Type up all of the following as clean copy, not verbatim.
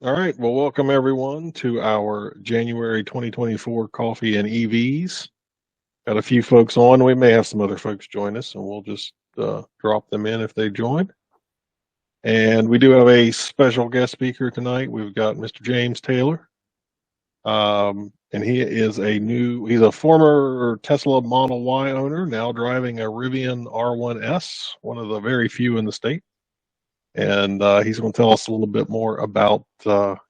All right. Well, welcome everyone to our January 2024 Coffee and EVs. Got a few folks on. We may have some other folks join us, and we'll just drop them in if they join. And we do have a special guest speaker tonight. We've got Mr. James Taylor. And he's a former Tesla Model Y owner, now driving a Rivian R1S, one of the very few in the state. And he's going to tell us a little bit more about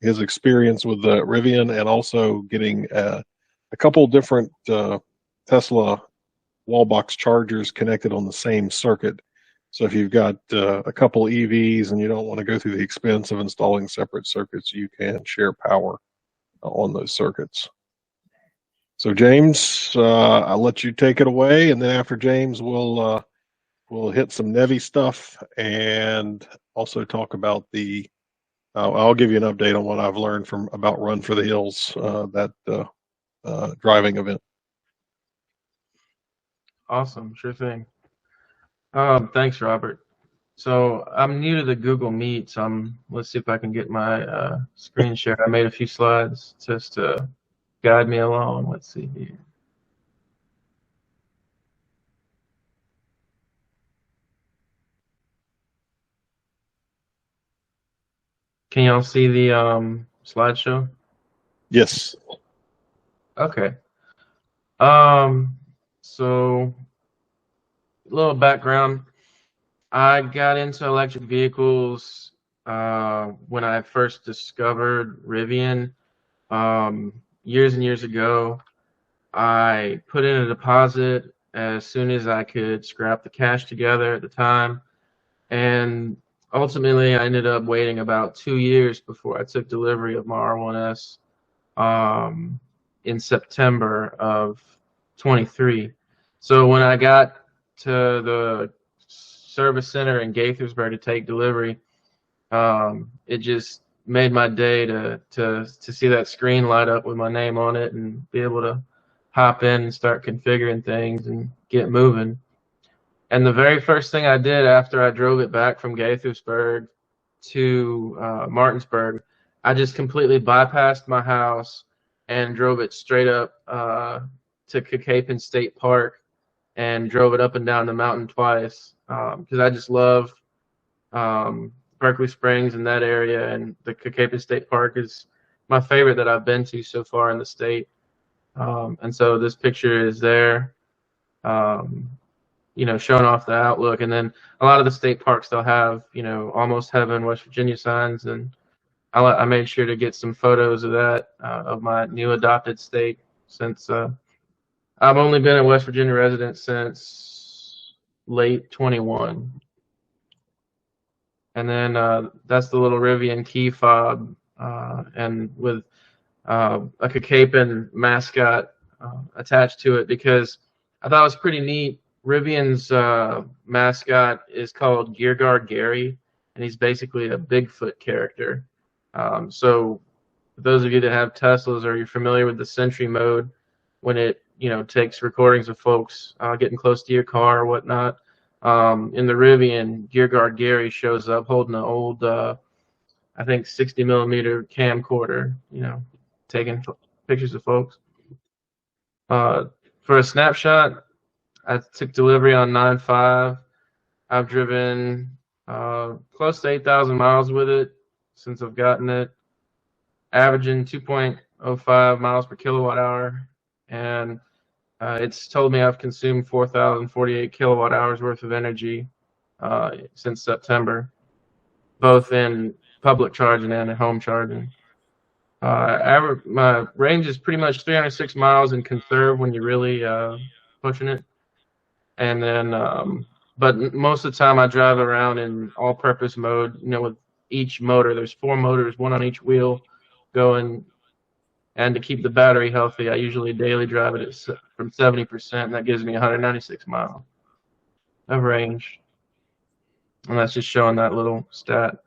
his experience with the Rivian and also getting a couple different Tesla wall box chargers connected on the same circuit. So if you've got a couple EVs and you don't want to go through the expense of installing separate circuits, you can share power on those circuits. So James, I'll let you take it away, and then after James, we'll hit some Nevi stuff and also talk about the. I'll give you an update on what I've learned about Run for the Hills, that driving event. Awesome, sure thing. Thanks, Robert. So I'm new to the Google Meet, so let's see if I can get my screen share. I made a few slides just to guide me along. Let's see here. Can y'all see the slideshow? Yes. Okay. So a little background. I got into electric vehicles when I first discovered Rivian years and years ago. I put in a deposit as soon as I could scrap the cash together at the time, and ultimately I ended up waiting about 2 years before I took delivery of my R1S in September of 23. So when I got to the service center in Gaithersburg to take delivery, it just made my day to see that screen light up with my name on it and be able to hop in and start configuring things and get moving. And the very first thing I did after I drove it back from Gaithersburg to Martinsburg, I just completely bypassed my house and drove it straight up to Cacapon State Park and drove it up and down the mountain twice because I just love Berkeley Springs and that area, and the Cacapon State Park is my favorite that I've been to so far in the state. And so this picture is there, showing off the outlook. And then a lot of the state parks, they'll have, almost heaven, West Virginia signs. And I made sure to get some photos of that, of my new adopted state, since I've only been a West Virginia resident since late 21. And then that's the little Rivian key fob, and with a Cacapon mascot attached to it, because I thought it was pretty neat. Rivian's mascot is called Gear Guard Gary, and he's basically a Bigfoot character. So for those of you that have Teslas or you're familiar with the Sentry mode, when it takes recordings of folks getting close to your car or whatnot, in the Rivian, Gear Guard Gary shows up holding an old, I think 60 millimeter camcorder, taking pictures of folks. For a snapshot, I took delivery on 9/5. I've driven close to 8,000 miles with it since I've gotten it, averaging 2.05 miles per kilowatt hour, and it's told me I've consumed 4,048 kilowatt hours worth of energy since September, both in public charging and at home charging. My range is pretty much 306 miles in conserve when you're really pushing it. And then, but most of the time I drive around in all-purpose mode, with each motor. There's 4 motors, one on each wheel going. And to keep the battery healthy, I usually daily drive it from 70%, and that gives me 196 miles of range. And that's just showing that little stat.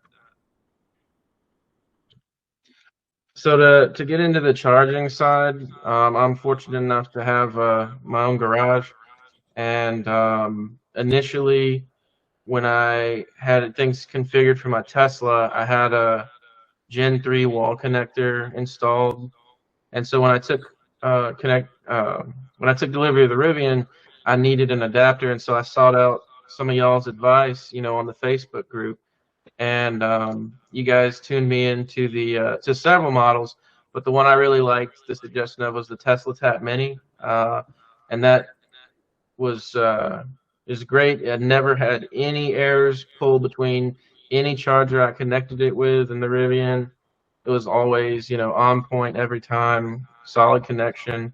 So to get into the charging side, I'm fortunate enough to have my own garage. And initially, when I had things configured for my Tesla, I had a Gen 3 wall connector installed. And so when I took when I took delivery of the Rivian, I needed an adapter, and so I sought out some of y'all's advice, on the Facebook group, and you guys tuned me into the to several models, but the one I really liked the suggestion of was the Tesla Tap Mini, and that was is great. It never had any errors pulled between any charger I connected it with in the Rivian. It was always, on point every time, solid connection.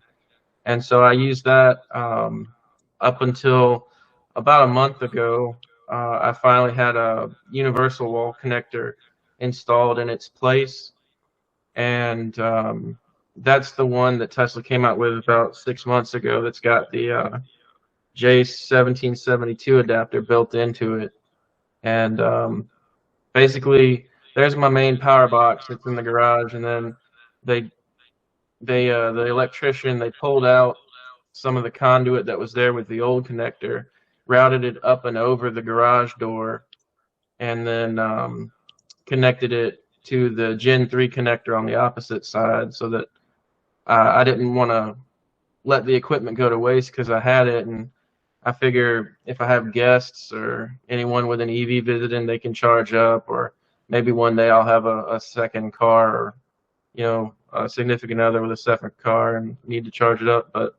And so I used that up until about a month ago. I finally had a universal wall connector installed in its place. And that's the one that Tesla came out with about 6 months ago that's got the J1772 adapter built into it. And basically, there's my main power box. It's in the garage, and then they the electrician, they pulled out some of the conduit that was there with the old connector, routed it up and over the garage door, and then connected it to the Gen 3 connector on the opposite side, so that I didn't want to let the equipment go to waste because I had it, and I figure if I have guests or anyone with an EV visiting, they can charge up, or maybe one day I'll have a second car, or a significant other with a second car and need to charge it up. But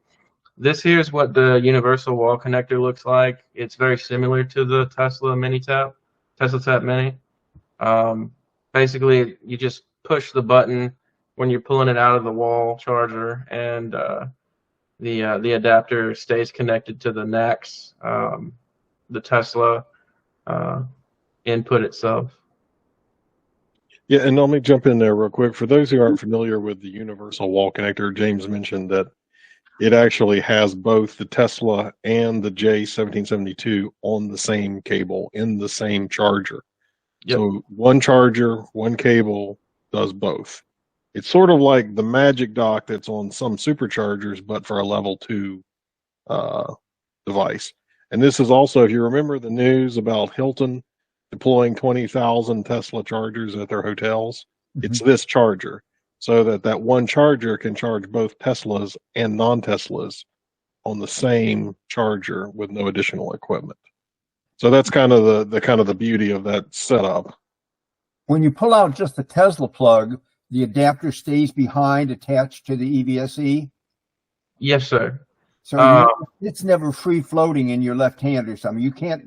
this here is what the universal wall connector looks like. It's very similar to the Tesla Tap Mini. Basically, you just push the button when you're pulling it out of the wall charger, and the adapter stays connected to the NACS, the Tesla input itself. Yeah, and let me jump in there real quick. For those who aren't familiar with the universal wall connector, James mentioned that it actually has both the Tesla and the J1772 on the same cable in the same charger. Yep. So one charger, one cable does both. It's sort of like the Magic Dock that's on some superchargers, but for a level 2 device. And this is also, if you remember the news about Hilton deploying 20,000 Tesla chargers at their hotels, it's this charger, so that one charger can charge both Teslas and non-Teslas on the same charger with no additional equipment. So that's kind of the beauty of that setup. When you pull out just the Tesla plug, the adapter stays behind attached to the EVSE? Yes, sir. So it's never free floating in your left hand or something. You can't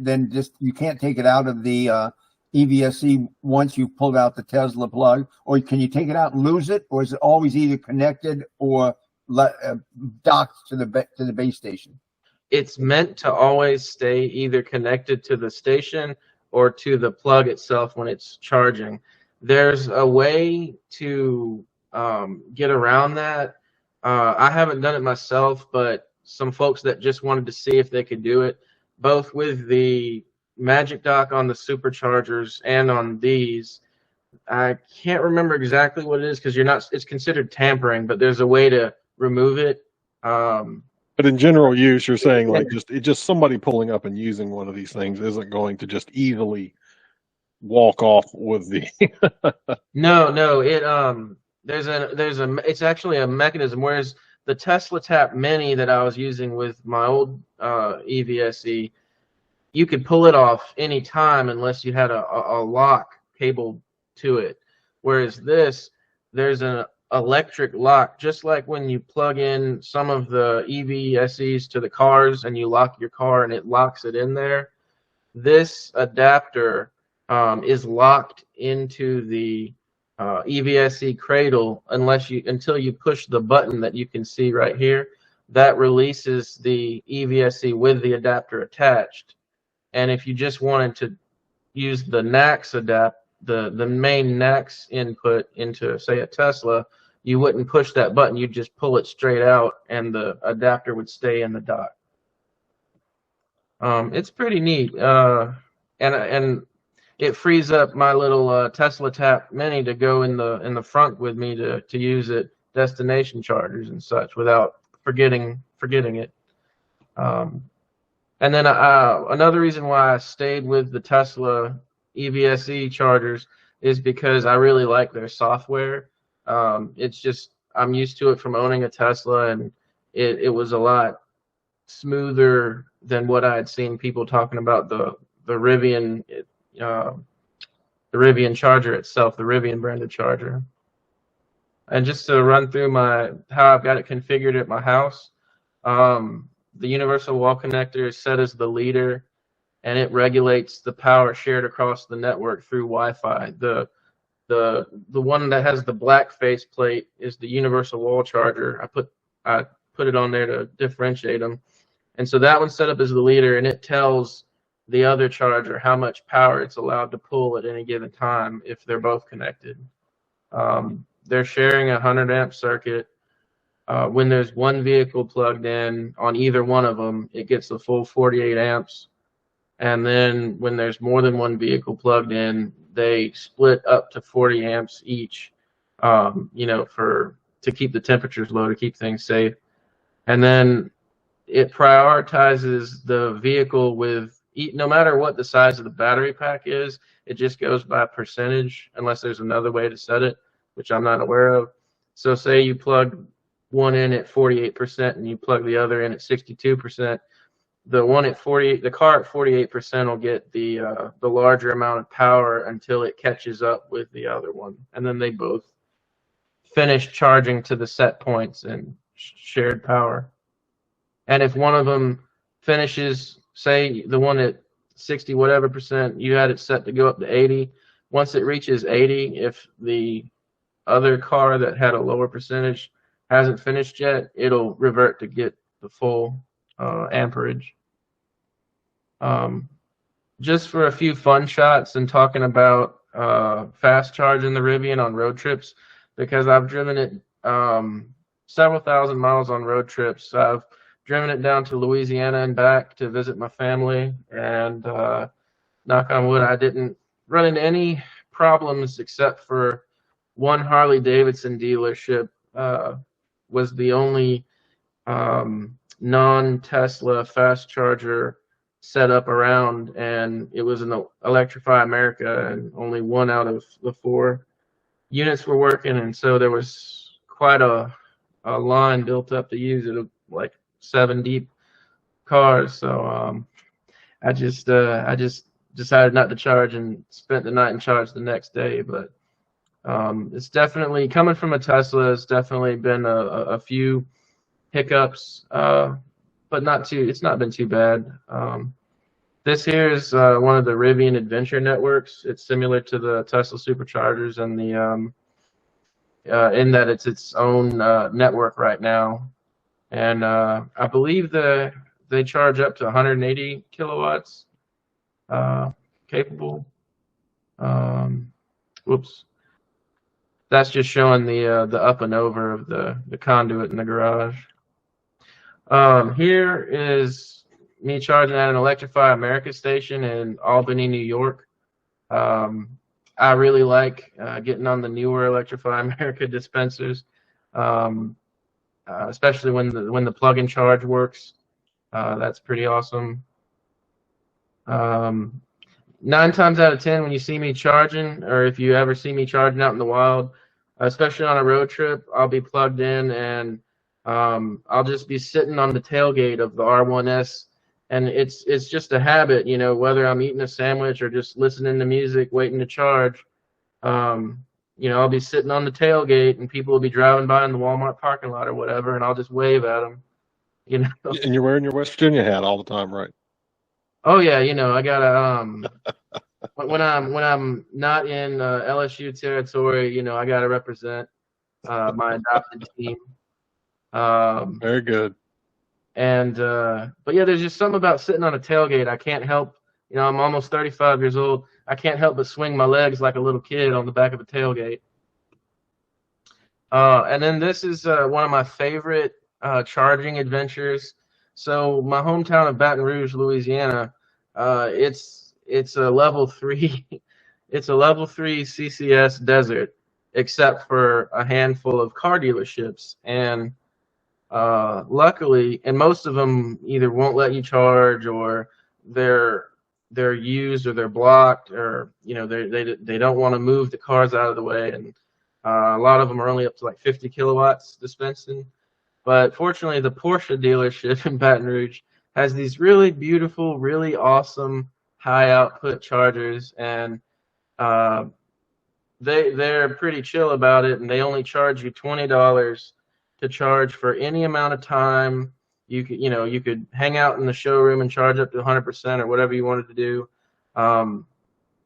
take it out of the EVSE once you've pulled out the Tesla plug, or can you take it out and lose it, or is it always either connected or docked to the base station? It's meant to always stay either connected to the station or to the plug itself when it's charging. There's a way to get around that. I haven't done it myself, but some folks that just wanted to see if they could do it, both with the Magic Dock on the superchargers and on these. I can't remember exactly what it is because it's considered tampering, but there's a way to remove it. But in general use, you're saying like just somebody pulling up and using one of these things isn't going to just easily walk off with the. No, it's actually a mechanism. Whereas the Tesla Tap Mini that I was using with my old EVSE, you could pull it off any time unless you had a lock cable to it. Whereas there's an electric lock, just like when you plug in some of the EVSEs to the cars and you lock your car and it locks it in there. This adapter is locked into the EVSE cradle until you push the button that you can see right here. That releases the EVSE with the adapter attached. And if you just wanted to use the NACS the main NACS input into, say, a Tesla, you wouldn't push that button. You'd just pull it straight out, and the adapter would stay in the dock. It's pretty neat, and it frees up my little Tesla Tap Mini to go in the front with me to use at destination chargers and such without forgetting it. And then another reason why I stayed with the Tesla EVSE chargers, is because I really like their software. It's just I'm used to it from owning a Tesla, and it was a lot smoother than what I had seen people talking about the Rivian, uh, the Rivian charger itself, the Rivian branded charger. And just to run through how I've got it configured at my house, the universal wall connector is set as the leader, and it regulates the power shared across the network through Wi-Fi. The one that has the black faceplate is the universal wall charger. I put it on there to differentiate them, and so that one's set up as the leader, and it tells the other charger how much power it's allowed to pull at any given time if they're both connected. They're sharing a 100 amp circuit. When there's one vehicle plugged in on either one of them, it gets the full 48 amps. And then when there's more than one vehicle plugged in, they split up to 40 amps each, to keep the temperatures low, to keep things safe. And then it prioritizes the vehicle with, no matter what the size of the battery pack is, it just goes by percentage unless there's another way to set it, which I'm not aware of. So say you plug one in at 48% and you plug the other in at 62%. The one at 48, the car at 48% will get the larger amount of power until it catches up with the other one, and then they both finish charging to the set points and shared power. And if one of them finishes, say the one at 60 whatever percent, you had it set to go up to 80. Once it reaches 80, if the other car that had a lower percentage hasn't finished yet, it'll revert to get the full amperage. Just for a few fun shots and talking about fast charging the Rivian on road trips, because I've driven it several thousand miles on road trips. I've driven it down to Louisiana and back to visit my family, and knock on wood, I didn't run into any problems except for one Harley Davidson dealership was the only non-Tesla fast charger set up around, and it was an Electrify America, and only one out of the 4 units were working, and so there was quite a line built up to use it, of like 7 deep cars. So I just decided not to charge and spent the night and charged the next day. But it's definitely, coming from a Tesla, it's definitely been a few hiccups, but it's not been too bad. This here is one of the Rivian Adventure networks. It's similar to the Tesla Superchargers, and in that it's its own network right now. And I believe they charge up to 180 kilowatts capable. Whoops. That's just showing the up and over of the conduit in the garage. Here is me charging at an Electrify America station in Albany, New York. I really like getting on the newer Electrify America dispensers, especially when the plug and charge works. That's pretty awesome. 9 times out of 10, when you see me charging, or if you ever see me charging out in the wild, especially on a road trip, I'll be plugged in, and I'll just be sitting on the tailgate of the R1S, and it's just a habit, whether I'm eating a sandwich or just listening to music, waiting to charge. I'll be sitting on the tailgate, and people will be driving by in the Walmart parking lot or whatever, and I'll just wave at them. And you're wearing your West Virginia hat all the time, right? Oh yeah, I gotta when I'm not in LSU territory, I gotta represent my adopted team. Very good. And but yeah, there's just something about sitting on a tailgate. I can't help. I'm almost 35 years old. I can't help but swing my legs like a little kid on the back of a tailgate. And then this is one of my favorite charging adventures. So my hometown of Baton Rouge, Louisiana, it's a level 3, it's a level 3 CCS desert, except for a handful of car dealerships. And luckily, and most of them either won't let you charge, or they're they're used or they're blocked, or they don't want to move the cars out of the way, and a lot of them are only up to like 50 kilowatts dispensing. But fortunately, the Porsche dealership in Baton Rouge has these really beautiful, really awesome high output chargers, and they're pretty chill about it, and they only charge you $20 to charge for any amount of time. You could hang out in the showroom and charge up to 100% or whatever you wanted to do.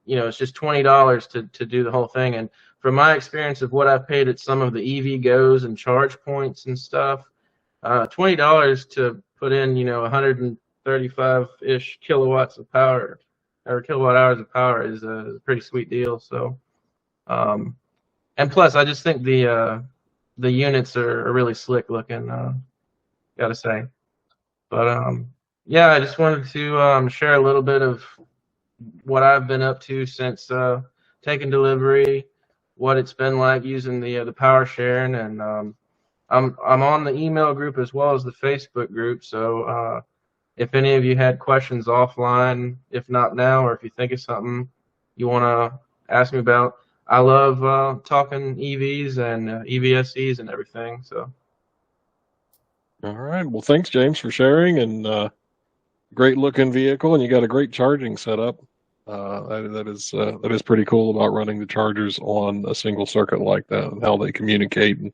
It's just $20 to do the whole thing. And from my experience of what I've paid at some of the EV Goes and charge points and stuff, $20 to put in 135-ish kilowatts of power or kilowatt hours of power is a pretty sweet deal. So, and plus, I just think the units are really slick looking. Gotta say. But yeah, I just wanted to share a little bit of what I've been up to since taking delivery, what it's been like using the power sharing, and I'm on the email group as well as the Facebook group. So if any of you had questions offline, if not now, or if you think of something you want to ask me about, I love talking EVs and EVSEs and everything. So. All right. Well, thanks, James, for sharing, and great looking vehicle, and you got a great charging setup. That is pretty cool about running the chargers on a single circuit like that, and how they communicate and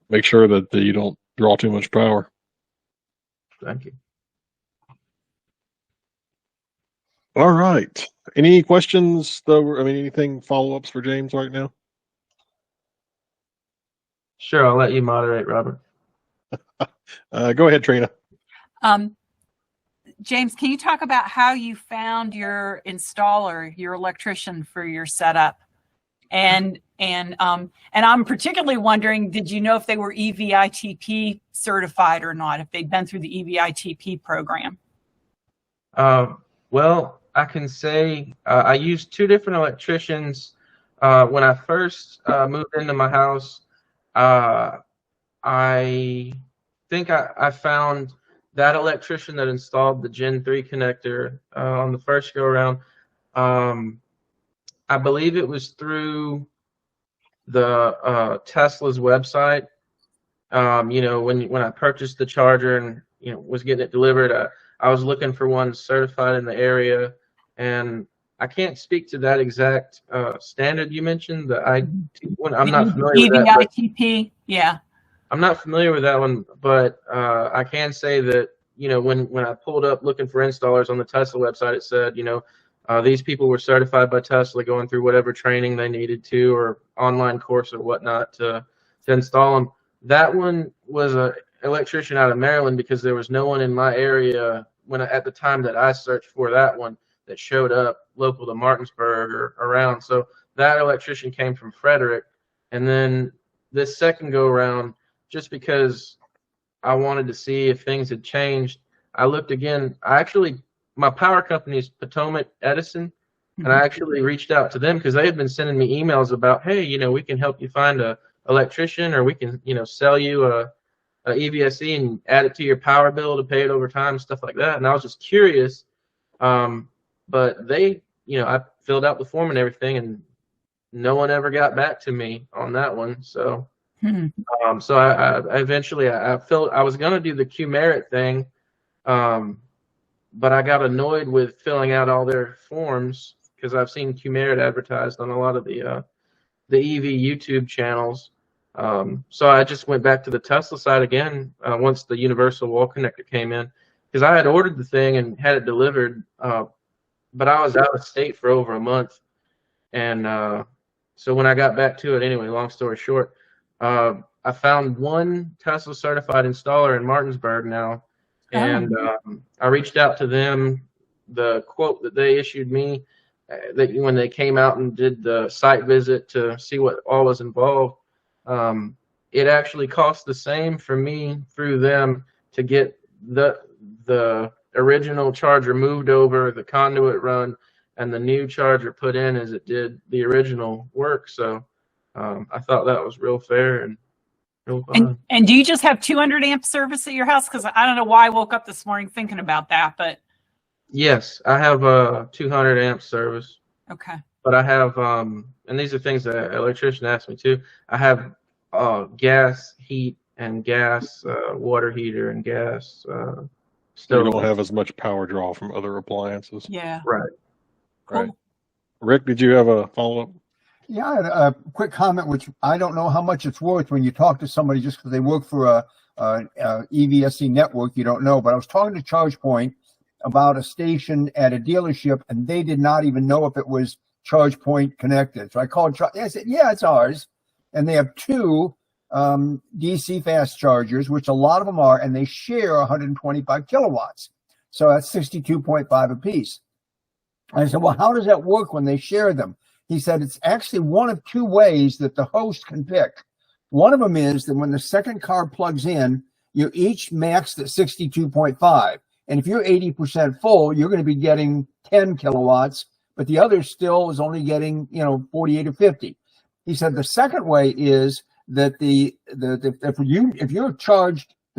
make sure that you don't draw too much power. Thank you. All right. Any questions, though? I mean, anything follow-ups for James right now? Sure, I'll let you moderate, Robert. Go ahead, Trina. James, can you talk about how you found your installer, your electrician for your setup? And I'm particularly wondering, did you know if they were EVITP certified or not, if they'd been through the EVITP program? Well, I can say I used two different electricians. When I first moved into my house, I think I found that electrician that installed the Gen 3 connector on the first go around. I believe it was through the Tesla's website. When I purchased the charger and was getting it delivered, I was looking for one certified in the area, and I can't speak to that exact standard you mentioned. I'm not familiar with that. EVITP, yeah. I'm not familiar with that one, but I can say that when I pulled up looking for installers on the Tesla website, it said these people were certified by Tesla, going through whatever training they needed to, or online course or whatnot to install them. That one was an electrician out of Maryland, because there was no one in my area at the time that I searched for that one that showed up local to Martinsburg or around. So that electrician came from Frederick. And then this second go around, just because I wanted to see if things had changed, I looked again. My power company is Potomac Edison, and I actually reached out to them because they had been sending me emails about, hey, we can help you find a electrician, or we can, sell you a EVSE and add it to your power bill to pay it over time, stuff like that. And I was just curious. But they, I filled out the form and everything, and no one ever got back to me on that one. So, so I eventually I was going to do the Q-Merit thing, but I got annoyed with filling out all their forms, because I've seen Q-Merit advertised on a lot of the EV YouTube channels. So I just went back to the Tesla side again once the universal wall connector came in, because I had ordered the thing and had it delivered, but I was out of state for over a month. And so when I got back to it, anyway, long story short, I found one Tesla certified installer in Martinsburg now, and I reached out to them. The quote that they issued me, that when they came out and did the site visit to see what all was involved, it actually cost the same for me through them to get the original charger moved over, the conduit run, and the new charger put in as it did the original work. So I thought that was real fair and real fun. And do you just have 200 amp service at your house? Because I don't know why I woke up this morning thinking about that, but Yes, I have a 200 amp service, Okay. but I have and these are things that an electrician asked me too. I have gas heat and gas water heater and gas So you don't stove. have as much power draw from other appliances. Yeah. Right. Cool. Right. Rick, did you have a follow-up? Yeah, I had a quick comment, which I don't know how much it's worth when you talk to somebody just because they work for a EVSE network. You don't know, but I was talking to ChargePoint about a station at a dealership, and they did not even know if it was ChargePoint connected. So I called. I said, "Yeah, it's ours," and they have two DC fast chargers, which a lot of them are, and they share 125 kilowatts. So that's 62.5 apiece. I said, "Well, how does that work when they share them?" He said it's actually one of two ways that the host can pick. One of them is that when the second car plugs in, you're each maxed at 62.5. And if you're 80% full, you're going to be getting 10 kilowatts, but the other still is only getting, 48 or 50. He said the second way is that if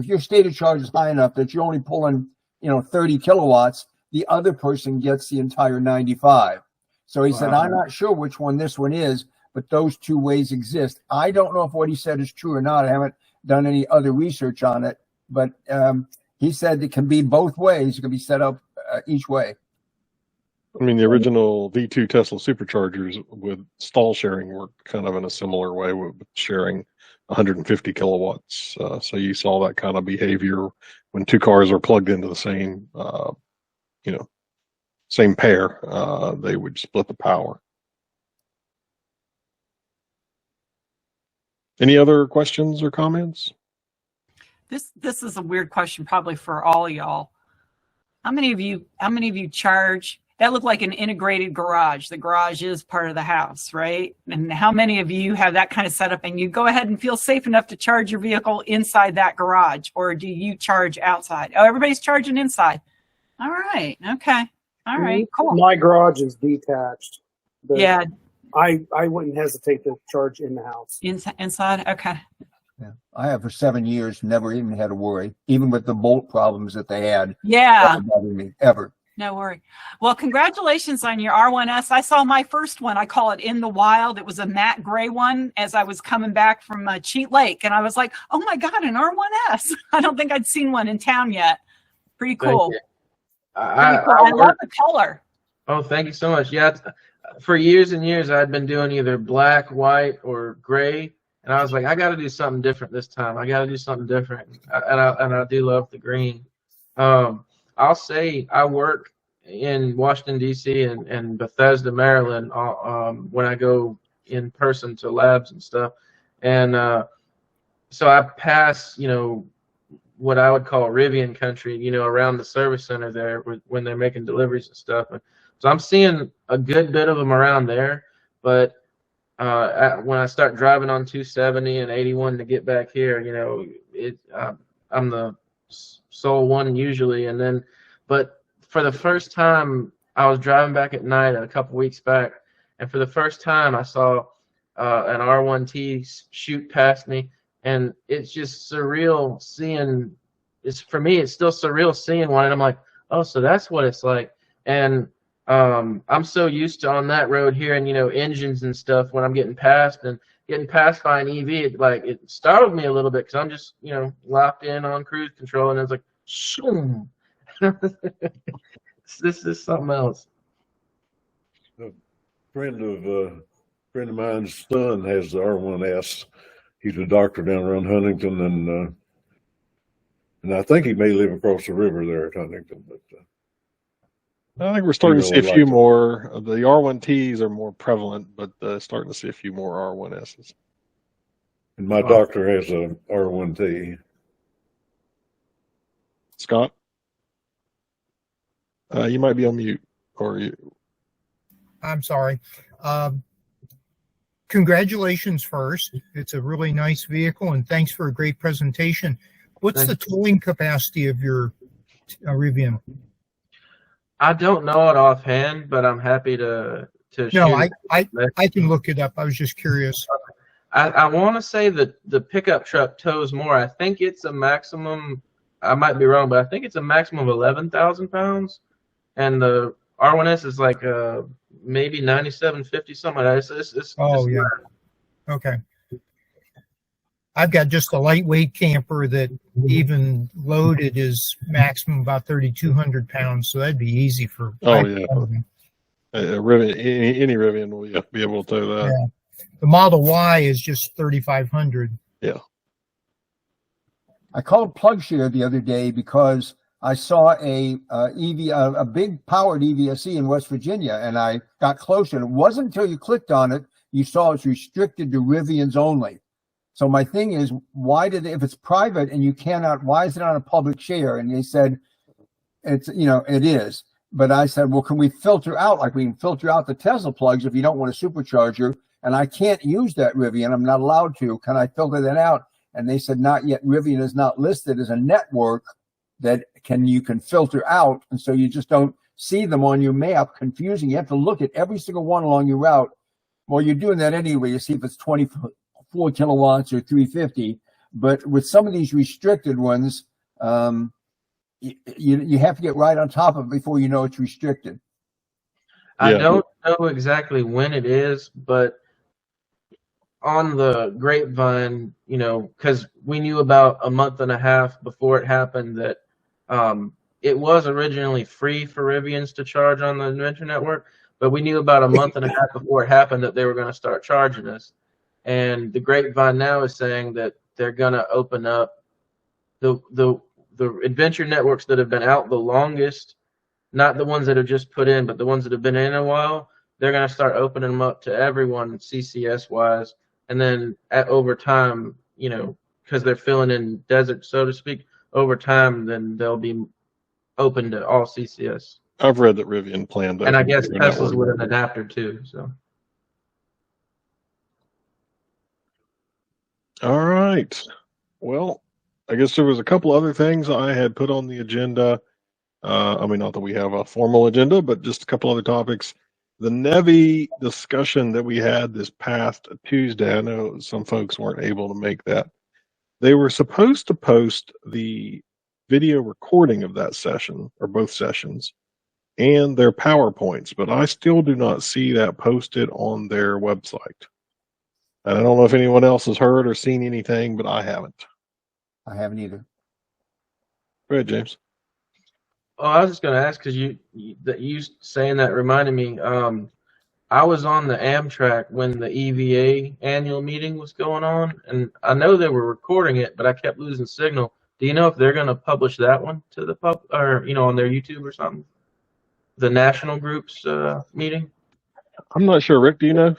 your stated charge is high enough that you're only pulling, 30 kilowatts, the other person gets the entire 95. So he said, I'm not sure which one this one is, but those two ways exist. I don't know if what he said is true or not. I haven't done any other research on it, but he said it can be both ways. It can be set up each way. I mean, the original V2 Tesla superchargers with stall sharing worked kind of in a similar way with sharing 150 kilowatts. So you saw that kind of behavior when two cars are plugged into the same, same pair. They would split the power. Any other questions or comments? This is a weird question, probably for all of y'all. How many of you charge? That looked like an integrated garage. The garage is part of the house, right? And how many of you have that kind of setup and you go ahead and feel safe enough to charge your vehicle inside that garage, or do you charge outside? Oh, everybody's charging inside. All right. Okay. All right. Cool. My garage is detached. But Yeah. I wouldn't hesitate to charge in the house. Inside. Okay. Yeah, I have for 7 years, never even had to worry, even with the bolt problems that they had. Yeah. Never bothered me, ever. No worry. Well, congratulations on your R1S. I saw my first one. I call it In the Wild. It was a matte gray one as I was coming back from Cheat Lake. And I was like, oh my God, an R1S. I don't think I'd seen one in town yet. Pretty cool. I love the color. Oh, thank you so much. Yeah, for years and years, I'd been doing either black, white, or gray. And I was like, I got to do something different this time. I got to do something different. And I do love the green. I'll say I work in Washington, D.C. and Bethesda, Maryland when I go in person to labs and stuff. And so I pass, what I would call Rivian country, around the service center there when they're making deliveries and stuff. So I'm seeing a good bit of them around there. But when I start driving on 270 and 81 to get back here, I'm the sole one usually. But for the first time, I was driving back at night a couple weeks back, and for the first time, I saw an R1T shoot past me, and it's just surreal seeing. For me, it's still surreal seeing one, and I'm like, oh, so that's what it's like. And I'm so used to on that road here, and engines and stuff when I'm getting past by an EV, it startled me a little bit because I'm just locked in on cruise control, and it's like, shoom. This is something else. A friend of mine's son has the R1S. He's a doctor down around Huntington, and I think he may live across the river there at Huntington. But I think we're starting to see a few more. The R1Ts are more prevalent, but starting to see a few more R1Ss. And my doctor has a R1T. Scott? You might be on mute, or you. I'm sorry. Congratulations first. It's a really nice vehicle, and thanks for a great presentation. What's the towing capacity of your Rivian? I don't know it offhand, but I'm happy to No, I can look it up. I was just curious. I want to say that the pickup truck tows more. I think it's a maximum. I might be wrong, but I think it's a maximum of 11,000 pounds. and the R1S is like maybe 97.50 something like that. It's Oh, just yeah. Okay. I've got just a lightweight camper that even loaded is maximum about 3,200 pounds. So that'd be easy for. Oh yeah. Rivian, any Rivian will be able to tow that. Yeah. The Model Y is just 3,500. Yeah. I called PlugShare the other day because I saw a big powered EVSE in West Virginia, and I got closer. And it wasn't until you clicked on it you saw it's restricted to Rivians only. So my thing is, if it's private and you cannot, why is it on a public share? And they said, it is. But I said, well, can we filter out, like we can filter out the Tesla plugs if you don't want a supercharger? And I can't use that Rivian. I'm not allowed to. Can I filter that out? And they said, not yet. Rivian is not listed as a network that you can filter out. And so you just don't see them on your map. Confusing. You have to look at every single one along your route. Well, you're doing that anyway. You see if it's 24 kilowatts or 350. But with some of these restricted ones, you have to get right on top of it before you know it's restricted. I don't know exactly when it is, but on the grapevine, because we knew about a month and a half before it happened that it was originally free for Rivians to charge on the Adventure Network, but we knew about a month and a half before it happened that they were going to start charging us. And the grapevine now is saying that they're going to open up the Adventure Networks that have been out the longest, not the ones that are just put in, but the ones that have been in a while. They're going to start opening them up to everyone CCS wise. And then over time, because they're filling in desert, so to speak, over time, then they'll be open to all CCS. I've read that Rivian planned to. And I guess Tesla's with an adapter too. So. All right. Well, I guess there was a couple other things I had put on the agenda. Not that we have a formal agenda, but just a couple other topics. The NEVI discussion that we had this past Tuesday, I know some folks weren't able to make that. They were supposed to post the video recording of that session, or both sessions, and their PowerPoints, but I still do not see that posted on their website. And I don't know if anyone else has heard or seen anything, but I haven't. I haven't either. Go ahead, James. Oh, I was just going to ask because you saying that reminded me. I was on the Amtrak when the EVA annual meeting was going on, and I know they were recording it, but I kept losing signal. Do you know if they're going to publish that one to the pub, or on their YouTube or something? The national group's meeting. I'm not sure. Rick, do you know?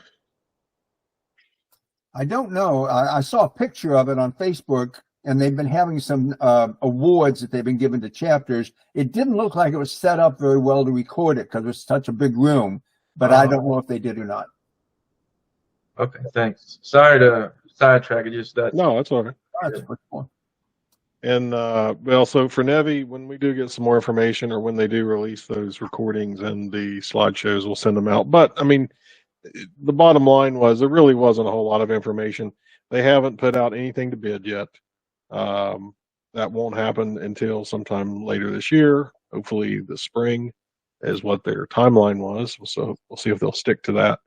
I don't know. I saw a picture of it on Facebook, and they've been having some awards that they've been given to chapters. It didn't look like it was set up very well to record it because it was such a big room, but I don't know if they did or not. Okay, thanks. Sorry to sidetrack it. Just that. No, that's all right. That's much more. And so for NEVI, when we do get some more information or when they do release those recordings and the slideshows, we'll send them out. But the bottom line was there really wasn't a whole lot of information. They haven't put out anything to bid yet. That won't happen until sometime later this year. Hopefully the spring is what their timeline was. So we'll see if they'll stick to that.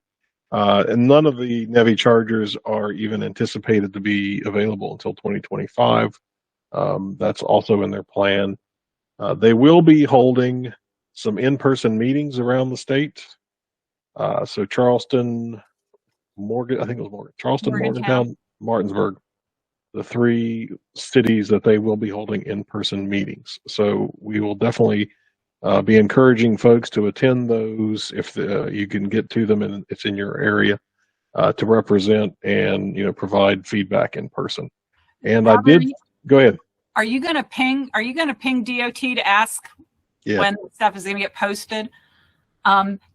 And none of the NEVI chargers are even anticipated to be available until 2025. That's also in their plan. They will be holding some in-person meetings around the state. So Charleston, Charleston, Morgantown, Martinsburg, the three cities that they will be holding in-person meetings. So we will definitely be encouraging folks to attend those if you can get to them and it's in your area to represent and provide feedback in person. And Robert, go ahead. Are you going to ping DOT to ask when stuff is going to get posted?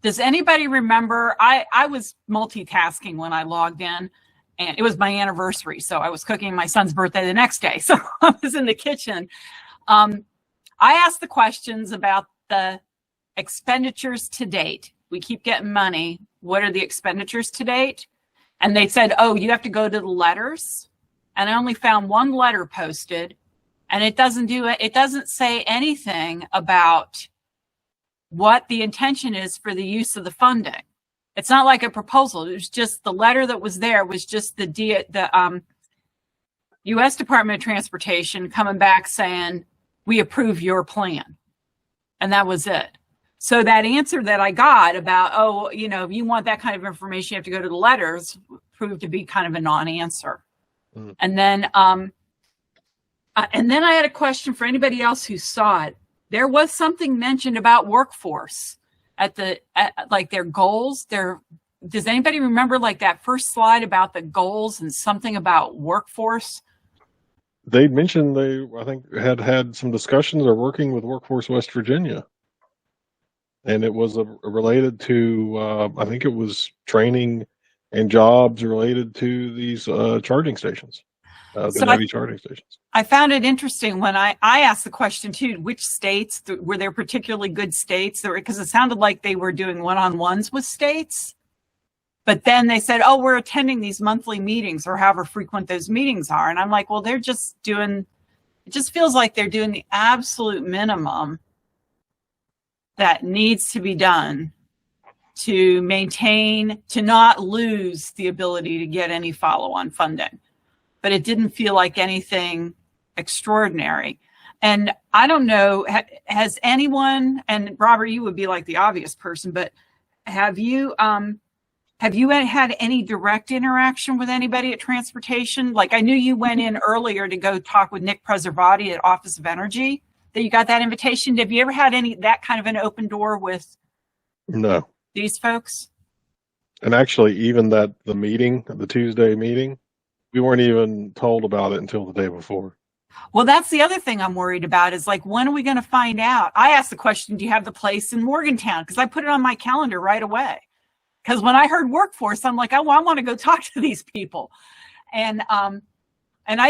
Does anybody remember? I was multitasking when I logged in, and it was my anniversary, so I was cooking my son's birthday the next day. So I was in the kitchen. I asked the questions about the expenditures to date. We keep getting money. What are the expenditures to date? And they said, oh, you have to go to the letters. And I only found one letter posted. And it doesn't say anything about what the intention is for the use of the funding. It's not like a proposal. It was just the letter that was there was just the U.S. Department of Transportation coming back saying, we approve your plan. And that was it. So that answer that I got about, oh, you know, if you want that kind of information, you have to go to the letters, proved to be kind of a non-answer. Mm. And then I had a question for anybody else who saw it. There was something mentioned about workforce at like their goals. Does anybody remember like that first slide about the goals and something about workforce? They mentioned I think, had some discussions or working with Workforce West Virginia. And it was related to, I think it was training and jobs related to these charging stations, the NEVI charging stations. I found it interesting when I asked the question too, which states, were there particularly good states? Because it sounded like they were doing one-on-ones with states. But then they said, oh, we're attending these monthly meetings or however frequent those meetings are. And I'm like, well, they're just doing, it just feels like they're doing the absolute minimum that needs to be done to maintain, to not lose the ability to get any follow-on funding. But it didn't feel like anything extraordinary. And I don't know, has anyone, and Robert, you would be like the obvious person, but have you had any direct interaction with anybody at Transportation? Like I knew you went in earlier to go talk with Nick Preservati at Office of Energy, that you got that invitation. Have you ever had that kind of an open door with these folks? And actually, even the Tuesday meeting, we weren't even told about it until the day before. Well, that's the other thing I'm worried about is like, when are we going to find out? I asked the question, do you have the place in Morgantown? Because I put it on my calendar right away. Because when I heard workforce, I'm like, oh, well, I want to go talk to these people. And I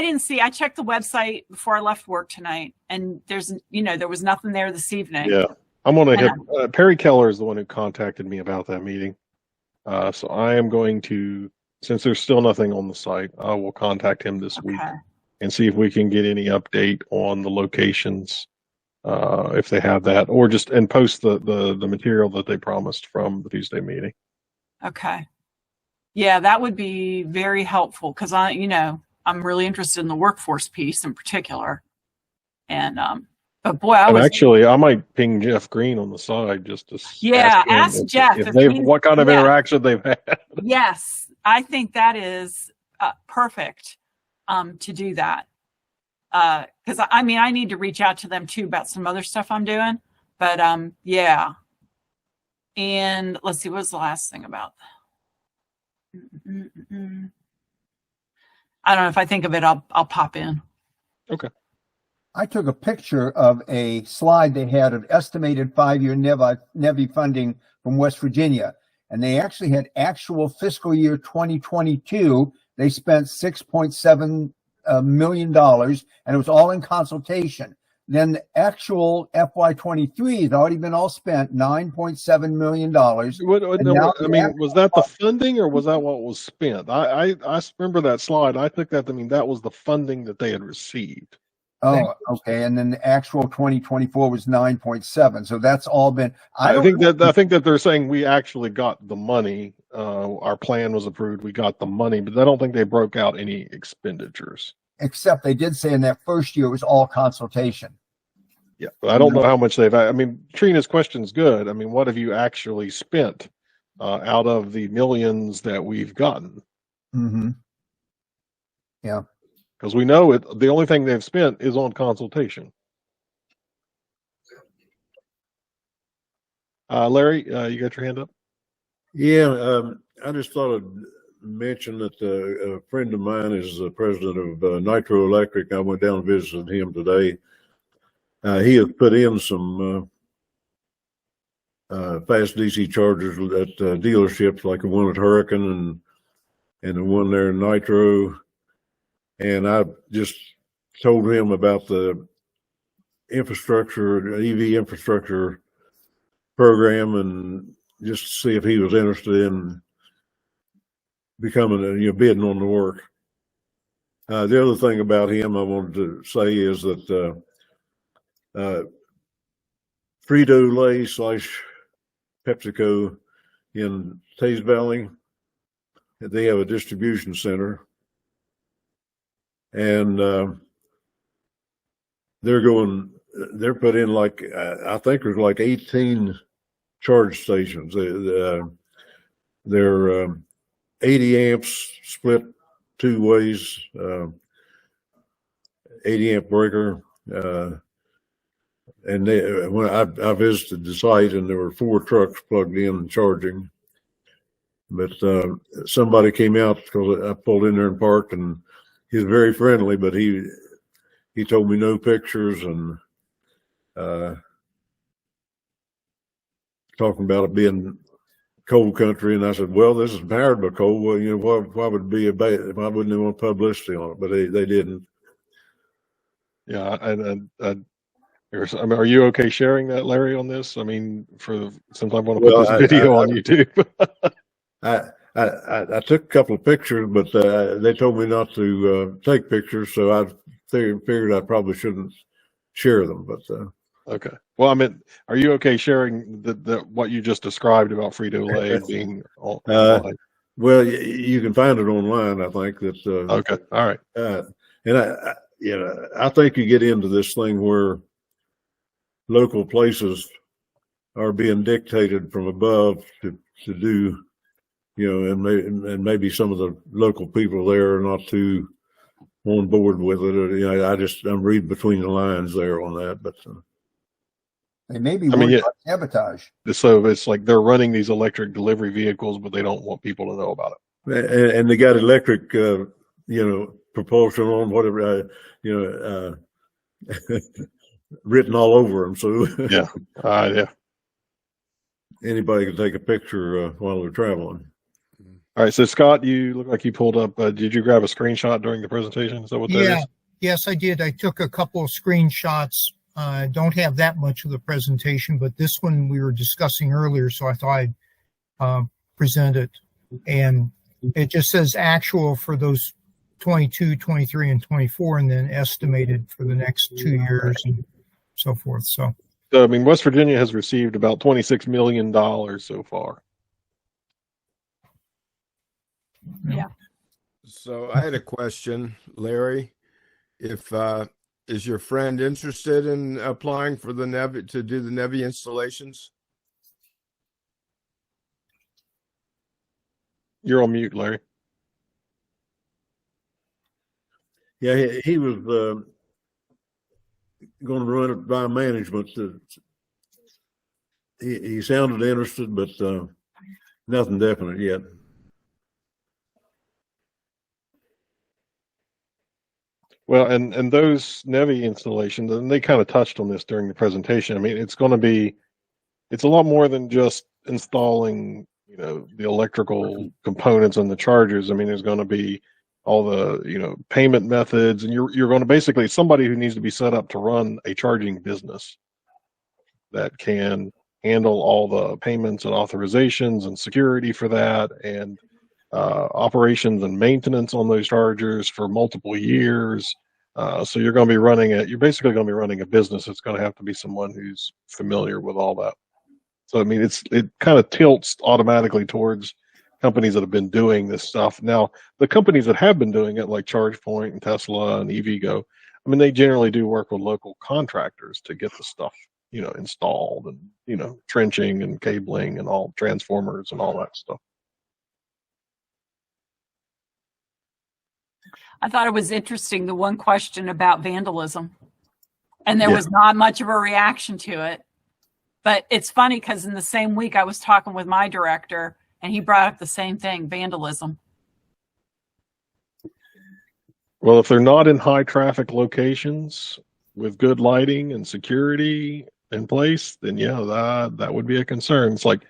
didn't see, I checked the website before I left work tonight, and there was nothing there this evening. Yeah. I'm going to hit, Perry Keller is the one who contacted me about that meeting. So I am going to, since there's still nothing on the site, I will contact him this week and see if we can get any update on the locations, if they have that, or and post the material that they promised from the Tuesday meeting. Okay. Yeah, that would be very helpful because I'm really interested in the workforce piece in particular. And but boy, I might ping Jeff Green on the side just to ask Jeff what kind of interaction they've had. Yes, I think that is perfect to do that. Because I need to reach out to them too about some other stuff I'm doing. But yeah. And let's see, what was the last thing about that? I don't know, if I think of it, I'll pop in. Okay. I took a picture of a slide they had of estimated 5-year NEVI funding from West Virginia. And they actually had actual fiscal year 2022. They spent $6.7 million, and it was all in consultation. Then the actual FY23 has already been all spent, $9.7 million. Was that the funding or was that what was spent? I remember that slide. I took that to mean that was the funding that they had received. Oh, okay. And then the actual 2024 was 9.7. So that's all been. I think that they're saying we actually got the money. Our plan was approved. We got the money, but I don't think they broke out any expenditures. Except they did say in that first year it was all consultation. Yeah, but I don't know how much they've. I mean, Trina's question's good. I mean, what have you actually spent out of the millions that we've gotten? Mm-hmm. Yeah. Because we know the only thing they've spent is on consultation. Larry, you got your hand up? Yeah, I just thought I'd mention that a friend of mine is the president of Nitro Electric. I went down and visited him today. He has put in some fast DC chargers at dealerships, like the one at Hurricane and the one there in Nitro. And I just told him about the infrastructure, EV infrastructure program, and just to see if he was interested in becoming bidding on the work. The other thing about him I wanted to say is that Frito-Lay / PepsiCo in Teays Valley. They have a distribution center, and they're put in like, I think there's like 18 charge stations. They're 80 amps split two ways, 80 amp breaker. And when I visited the site, and there were 4 trucks plugged in and charging. But somebody came out because I pulled in there and parked, and he was very friendly, but he told me no pictures, and talking about it being coal country. And I said, well, this is powered by coal. Well, you know, why would it be a bad? Why wouldn't they want publicity on it? But they didn't. Yeah, and I mean, are you okay sharing that, Larry, on this? I mean, since I want to put this video on YouTube. I took a couple of pictures, but they told me not to take pictures, so I figured I probably shouldn't share them. But okay. Well, I mean, are you okay sharing the what you just described about Frito-Lay being online? Well, you can find it online. I think that. Okay. All right. And I think you get into this thing where local places are being dictated from above to do, you know, and maybe some of the local people there are not too on board with it. Or, you know, I'm reading between the lines there on that, but they may be worried about sabotage. So it's like they're running these electric delivery vehicles, but they don't want people to know about it. And they got electric, propulsion on whatever, written all over them. So yeah. Anybody can take a picture while they're traveling. All right. So Scott, you look like you pulled up. Did you grab a screenshot during the presentation? Is that what that is? Yes, I did. I took a couple of screenshots. Don't have that much of the presentation, but this one we were discussing earlier, so I thought I'd present it. And it just says actual for those 22, 23, and 24, and then estimated for the next 2 years and so forth. So I mean, West Virginia has received about $26 million so far. Yeah. So I had a question, Larry. If is your friend interested in applying for the NEVI to do the NEVI installations? You're on mute, Larry. Yeah, he was going to run it by management. He sounded interested, but nothing definite yet. Well, and those NEVI installations, and they kind of touched on this during the presentation. I mean, it's a lot more than just installing, the electrical components and the chargers. I mean, there's going to be all the, payment methods, and you're going to basically somebody who needs to be set up to run a charging business that can handle all the payments and authorizations and security for that, and operations and maintenance on those chargers for multiple years. So you're basically going to be running a business. It's going to have to be someone who's familiar with all that. So, I mean, it kind of tilts automatically towards companies that have been doing this stuff. Now, the companies that have been doing it, like ChargePoint and Tesla and EVgo, I mean, they generally do work with local contractors to get the stuff, installed, and, trenching and cabling and all transformers and all that stuff. I thought it was interesting, the one question about vandalism. And there was not much of a reaction to it. But it's funny because in the same week I was talking with my director and he brought up the same thing, vandalism. Well, if they're not in high traffic locations with good lighting and security in place, then that would be a concern. It's like,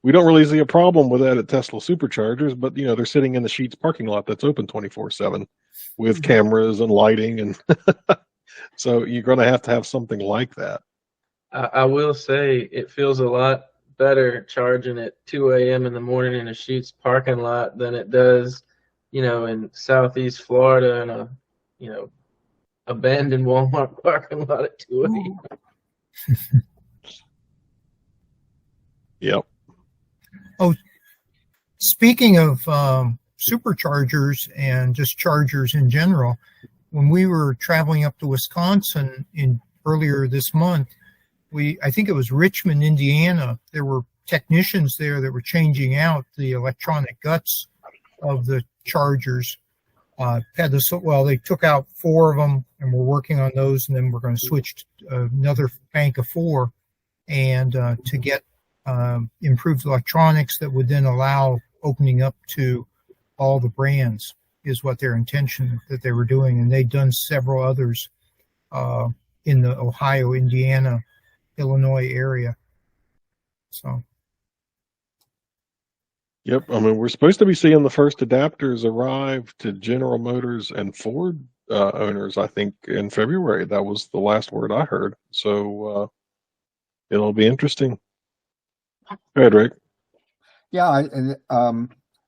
we don't really see a problem with that at Tesla superchargers, but they're sitting in the Sheetz parking lot that's open 24/7 with cameras and lighting, and so you're going to have something like that. I will say it feels a lot better charging at 2 a.m. in the morning in a Sheetz parking lot than it does, in Southeast Florida in a, abandoned Walmart parking lot at 2 a.m. Yep. Speaking of superchargers and just chargers in general, when we were traveling up to Wisconsin earlier this month, I think it was Richmond, Indiana. There were technicians there that were changing out the electronic guts of the chargers. They took out 4 of them, and we're working on those, and then we're going to switch to another bank of 4, and to get improved electronics that would then allow opening up to all the brands is what their intention that they were doing, and they'd done several others in the Ohio, Indiana, Illinois area. So. Yep. I mean, we're supposed to be seeing the first adapters arrive to General Motors and Ford owners, I think, in February. That was the last word I heard. So it'll be interesting. Go ahead, Rick. Yeah, and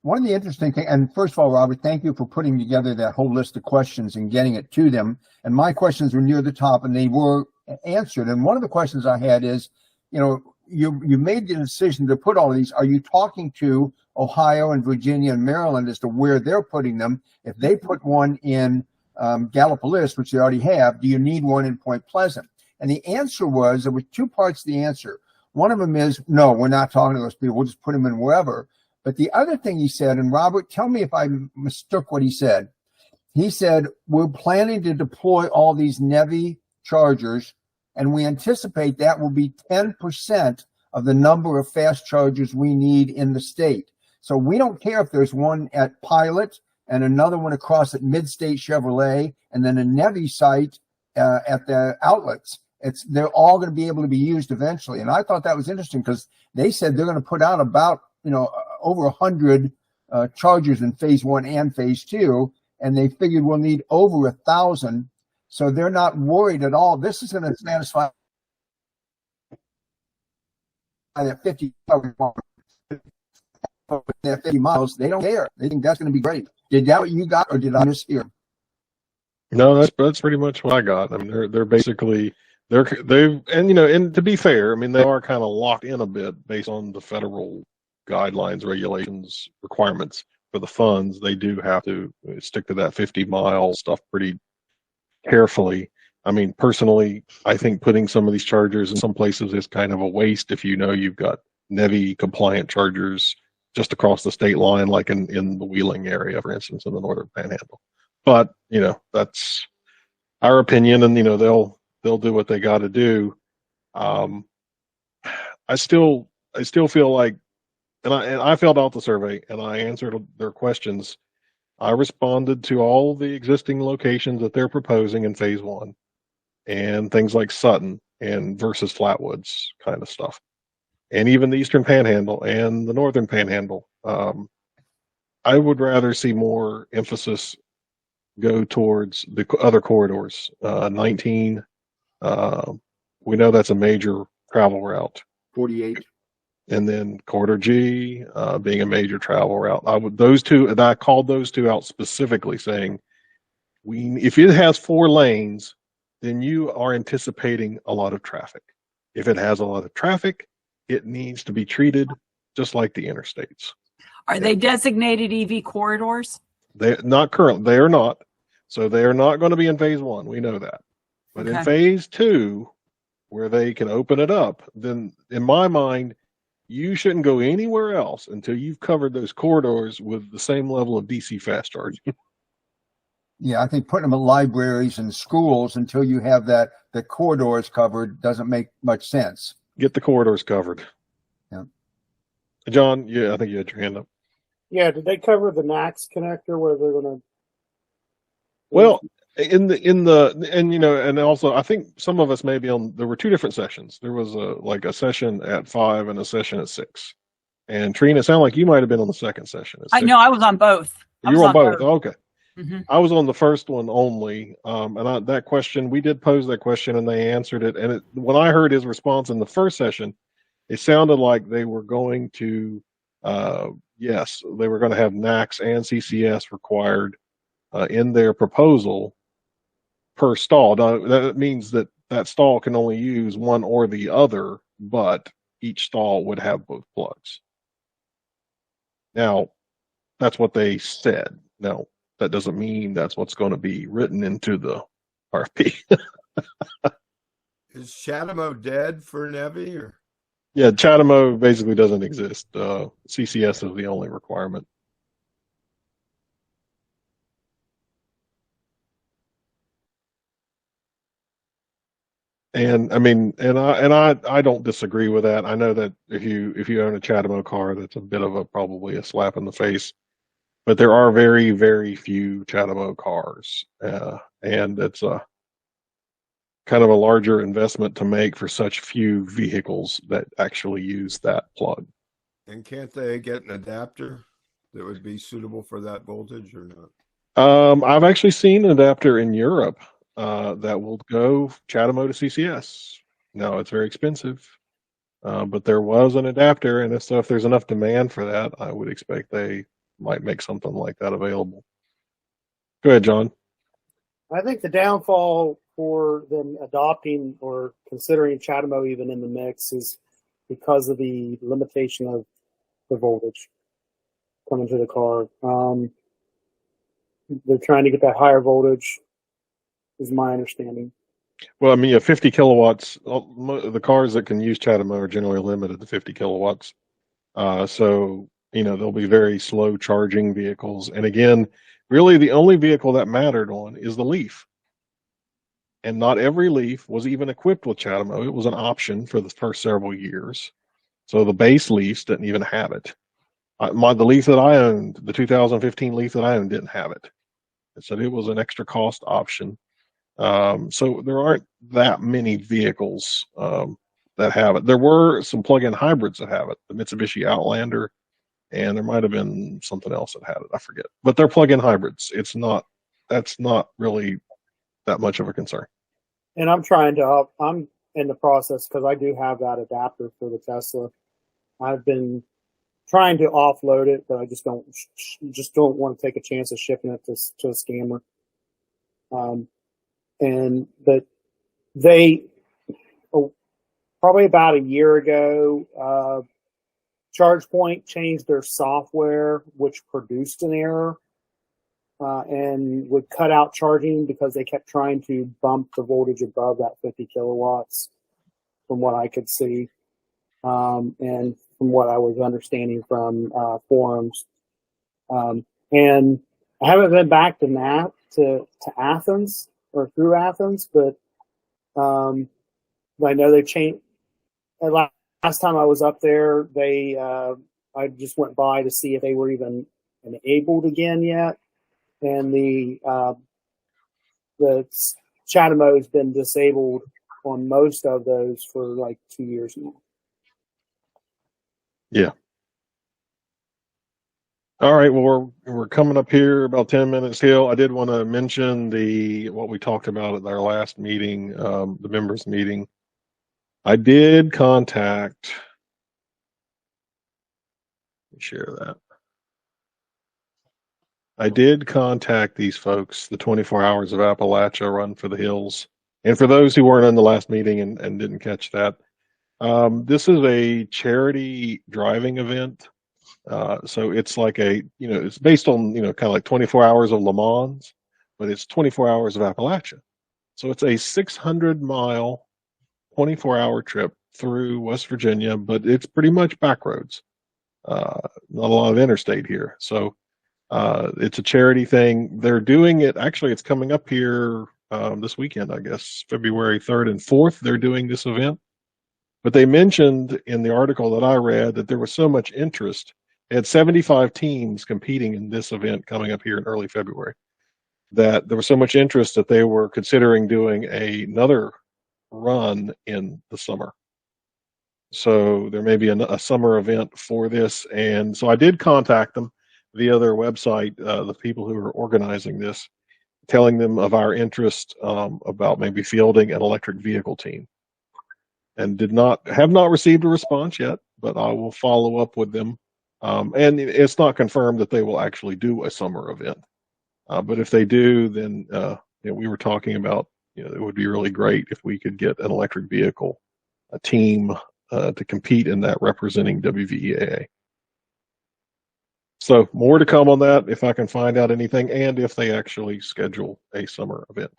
one of the interesting things, and first of all, Robert, thank you for putting together that whole list of questions and getting it to them. And my questions were near the top, and they were answered. And one of the questions I had is, you made the decision to put all of these. Are you talking to Ohio and Virginia and Maryland as to where they're putting them? If they put one in Gallipolis, which they already have, do you need one in Point Pleasant? And the answer was, there were 2 parts to the answer. One of them is, no, we're not talking to those people. We'll just put them in wherever. But the other thing he said, and Robert, tell me if I mistook what he said. He said, we're planning to deploy all these NEVI chargers, and we anticipate that will be 10% of the number of fast chargers we need in the state. So we don't care if there's one at Pilot and another one across at Midstate Chevrolet, and then a NEVI site at the outlets. They're all going to be able to be used eventually. And I thought that was interesting because they said they're going to put out about, over 100 chargers in phase 1 and phase 2. And they figured we'll need over 1,000. So they're not worried at all. This is going to satisfy that 50 miles. They don't care. They think that's going to be great. Did that what you got, or did I mishear? No, that's pretty much what I got. I mean, they're basically and to be fair, I mean, they are kind of locked in a bit based on the federal guidelines, regulations, requirements for the funds. They do have to stick to that 50-mile stuff pretty carefully. I mean, personally, I think putting some of these chargers in some places is kind of a waste if you've got NEVI compliant chargers just across the state line, like in the Wheeling area, for instance, in the Northern Panhandle. But, that's our opinion, and, they'll do what they got to do. I still feel like, and I filled out the survey and I answered their questions. I responded to all the existing locations that they're proposing in phase 1 and things like Sutton and versus Flatwoods kind of stuff. And even the Eastern Panhandle and the Northern Panhandle. I would rather see more emphasis go towards the other corridors. 19, we know that's a major travel route. 48. And then Corridor G being a major travel route. I called those 2 out specifically, saying, if it has 4 lanes, then you are anticipating a lot of traffic. If it has a lot of traffic, it needs to be treated just like the interstates. Are they designated EV corridors? They're not currently. They are not. So they are not going to be in phase 1. We know that. But in phase 2, where they can open it up, then in my mind, you shouldn't go anywhere else until you've covered those corridors with the same level of DC fast charging. Yeah, I think putting them in libraries and schools until you have the corridors covered doesn't make much sense. Get the corridors covered. Yeah. John, I think you had your hand up. Yeah, did they cover the NACS connector where they're going to? Well, and also I think some of us may be there were 2 different sessions. There was a session at 5 and a session at 6. And Trina, it sounded like you might have been on the second session. I know I was on both. You were on both. Okay. Mm-hmm. I was on the first one only. That question, we did pose that question and they answered it. And when I heard his response in the first session, it sounded like they were going to, yes, they were going to have NACS and CCS required in their proposal per stall. Now, that means that stall can only use one or the other, but each stall would have both plugs. Now, that's what they said. Now, that doesn't mean that's what's going to be written into the RFP. Is Chatamo dead for NEVI or? Yeah, Chatamo basically doesn't exist. CCS is the only requirement. And I mean, I don't disagree with that. I know that if you own a Chatamo car, that's a bit of a probably a slap in the face. But there are very, very few Chatamo cars, and it's a kind of a larger investment to make for such few vehicles that actually use that plug. And can't they get an adapter that would be suitable for that voltage or not? I've actually seen an adapter in Europe that will go Chatamo to CCS. Now it's very expensive, but there was an adapter, and so if there's enough demand for that, I would expect they might make something like that available. Go ahead, John. I think the downfall for them adopting or considering Chatamo even in the mix is because of the limitation of the voltage coming to the car. They're trying to get that higher voltage, is my understanding. Well, I mean, yeah, 50 kilowatts. The cars that can use Chatamo are generally limited to 50 kilowatts. So, there'll be very slow charging vehicles. And again, really the only vehicle that mattered on is the Leaf. And not every Leaf was even equipped with Chatamo. It was an option for the first several years. So the base Leafs didn't even have it. The Leaf that I owned, the 2015 Leaf that I owned, didn't have it. So it was an extra cost option. So there aren't that many vehicles that have it. There were some plug-in hybrids that have it, the Mitsubishi Outlander, and there might have been something else that had it. I forget. But they're plug-in hybrids. That's not really that much of a concern. And I'm in the process because I do have that adapter for the Tesla. I've been trying to offload it, but I just don't want to take a chance of shipping it to a scammer. But they probably about a year ago, ChargePoint changed their software, which produced an error and would cut out charging because they kept trying to bump the voltage above that 50 kilowatts, from what I could see, and from what I was understanding from forums. And I haven't been back to Athens or through Athens, but I know they changed. Last time I was up there, I just went by to see if they were even enabled again yet, and the Chatamo has been disabled on most of those for like 2 years now. Yeah. All right. Well, we're coming up here about 10 minutes till. I did want to mention what we talked about at our last meeting, the members meeting. I did contact. Let me share that. I did contact these folks, the 24 Hours of Appalachia Run for the Hills. And for those who weren't in the last meeting and didn't catch that, this is a charity driving event. So it's like it's based on, kind of like 24 Hours of Le Mans, but it's 24 Hours of Appalachia. So it's a 600-mile, 24-hour trip through West Virginia, but it's pretty much back roads. Not a lot of interstate here. So it's a charity thing. They're doing it. Actually, it's coming up here this weekend, I guess, February 3rd and 4th. They're doing this event. But they mentioned in the article that I read that there was so much interest. They had 75 teams competing in this event coming up here in early February, that there was so much interest that they were considering doing another run in the summer. So there may be a summer event for this. And so I did contact them via their website, the people who are organizing this, telling them of our interest about maybe fielding an electric vehicle team. And have not received a response yet, but I will follow up with them. And it's not confirmed that they will actually do a summer event. But if they do, then we were talking about, it would be really great if we could get an electric vehicle, a team to compete in that representing WVEAA. So more to come on that if I can find out anything and if they actually schedule a summer event.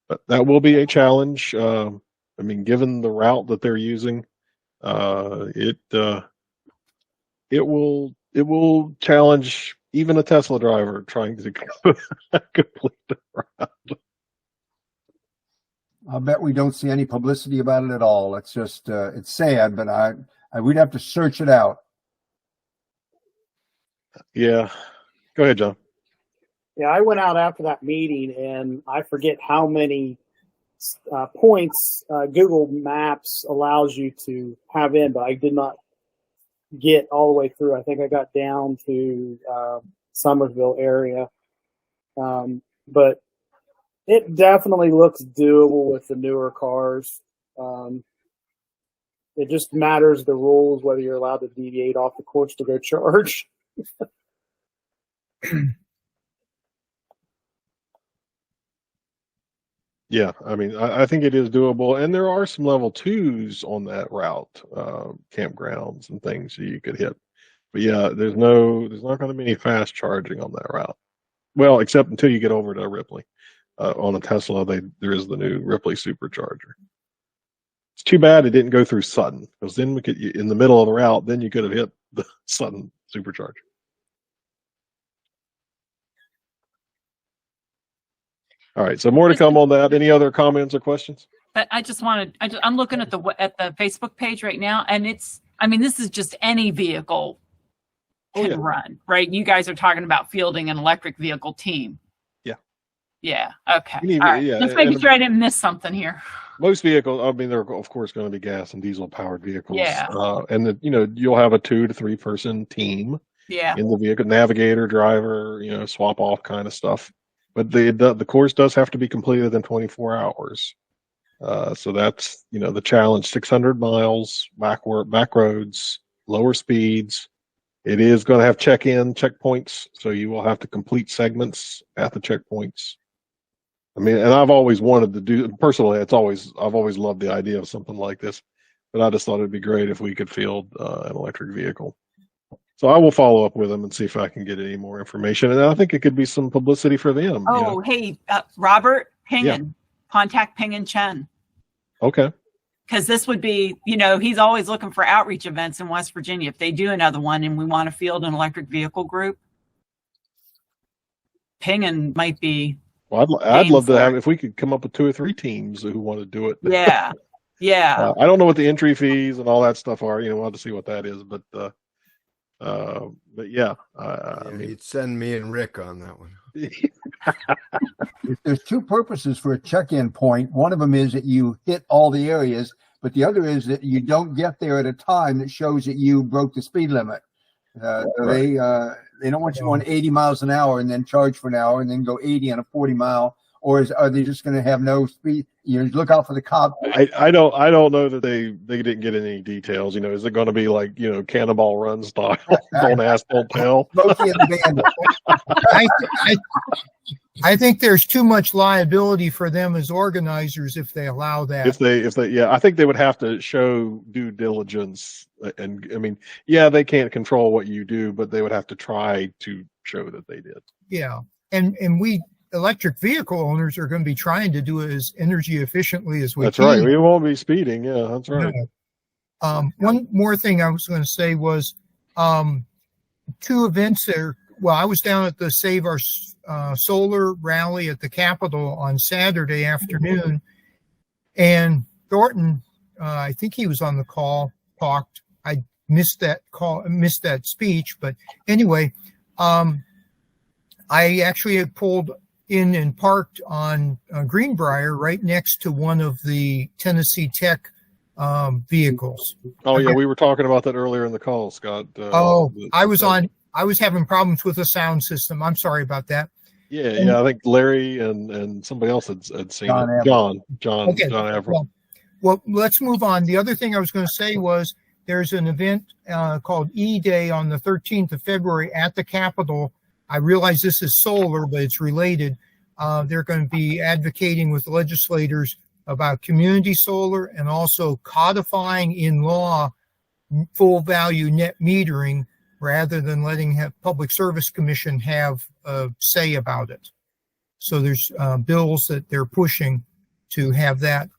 But that will be a challenge. I mean, given the route that they're using, it will challenge even a Tesla driver trying to complete the route. I bet we don't see any publicity about it at all. It's just it's sad, but I we'd have to search it out. Yeah, go ahead, John. Yeah, I went out after that meeting, and I forget how many points Google Maps allows you to have in, but I did not get all the way through. I think I got down to Somersville area, but it definitely looks doable with the newer cars. It just matters the rules, whether you're allowed to deviate off the course to go charge. Yeah, I mean, I think it is doable, and there are some level 2s on that route, campgrounds and things that you could hit. But yeah, there's not going to be any fast charging on that route. Well, except until you get over to Ripley. On a Tesla, there is the new Ripley supercharger. It's too bad it didn't go through Sutton, because then we could, in the middle of the route, then you could have hit the Sutton supercharger. All right, so more to come on that. Any other comments or questions? But I'm looking at the Facebook page right now, and this is just any vehicle can run, right? You guys are talking about fielding an electric vehicle team. Yeah. Okay. All right. Just making sure I didn't miss something here. Most vehicles, I mean, they're of course going to be gas and diesel powered vehicles. Yeah. And you'll have a 2 to 3 person team. Yeah. In the vehicle, navigator, driver, swap off kind of stuff. But the course does have to be completed within 24 hours. So that's, the challenge: 600 miles, back roads, lower speeds. It is going to have checkpoints, so you will have to complete segments at the checkpoints. I mean, and I've always wanted to do, personally, I've always loved the idea of something like this, but I just thought it'd be great if we could field an electric vehicle. So I will follow up with them and see if I can get any more information. And I think it could be some publicity for them. Oh, hey, Robert Pingen, contact Pingen Chen. Okay. Because this would be, he's always looking for outreach events in West Virginia. If they do another one and we want to field an electric vehicle group, Pingen might be. Well, I'd love to have, if we could come up with 2 or 3 teams who want to do it. Yeah. Yeah. I don't know what the entry fees and all that stuff are. We'll have to see what that is. But yeah. I mean, you'd send me and Rick on that one. There's 2 purposes for a check-in point. One of them is that you hit all the areas, but the other is that you don't get there at a time that shows that you broke the speed limit. Right. They don't want you going 80 miles an hour and then charge for an hour and then go 80 on a 40-mile. Or are they just going to have no speed? Look out for the cop. I don't know that they didn't get any details. Is it going to be like Cannonball Run style? Don't ask, don't tell. Smokey and the Bandit. I think there's too much liability for them as organizers if they allow that. If they, I think they would have to show due diligence. And I mean, they can't control what you do, but they would have to try to show that they did. Yeah, and we electric vehicle owners are going to be trying to do it as energy efficiently as we can. That's right. We won't be speeding. Yeah, that's right. One more thing I was going to say was 2 events there. Well, I was down at the Save Our Solar rally at the Capitol on Saturday afternoon, and Thornton, I think he was on the call, talked. I missed that speech, but anyway, I actually had pulled in and parked on Greenbrier right next to one of the Tennessee Tech vehicles. Oh yeah, we were talking about that earlier in the call, Scott. I was having problems with the sound system. I'm sorry about that. Yeah, I think Larry and somebody else had seen it. John Averill. Well, let's move on. The other thing I was going to say was there's an event called E-Day on the 13th of February at the Capitol. I realize this is solar, but it's related. They're going to be advocating with legislators about community solar and also codifying in law full value net metering rather than letting Public Service Commission have a say about it. So there's bills that they're pushing to have that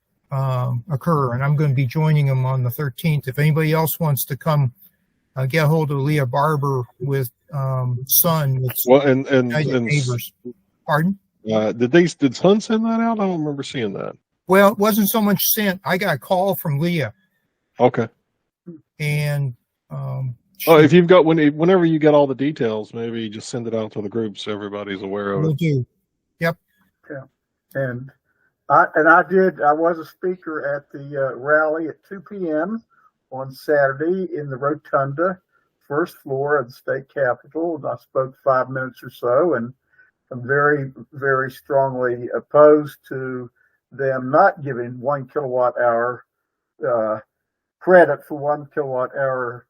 occur, and I'm going to be joining them on the 13th. If anybody else wants to come, get a hold of Leah Barber with Sun. Well, and United Neighbors. Pardon? Did Sun send that out? I don't remember seeing that. Well, it wasn't so much sent. I got a call from Leah, Okay. and if you've got whenever you get all the details, maybe just send it out to the group so everybody's aware of will it. do. Yep. Yeah. And I was a speaker at the rally at 2 p.m. on Saturday in the rotunda, first floor of the state capitol. And I spoke 5 minutes or so, and I'm very, very strongly opposed to them not giving 1 kilowatt hour credit for 1 kilowatt hour,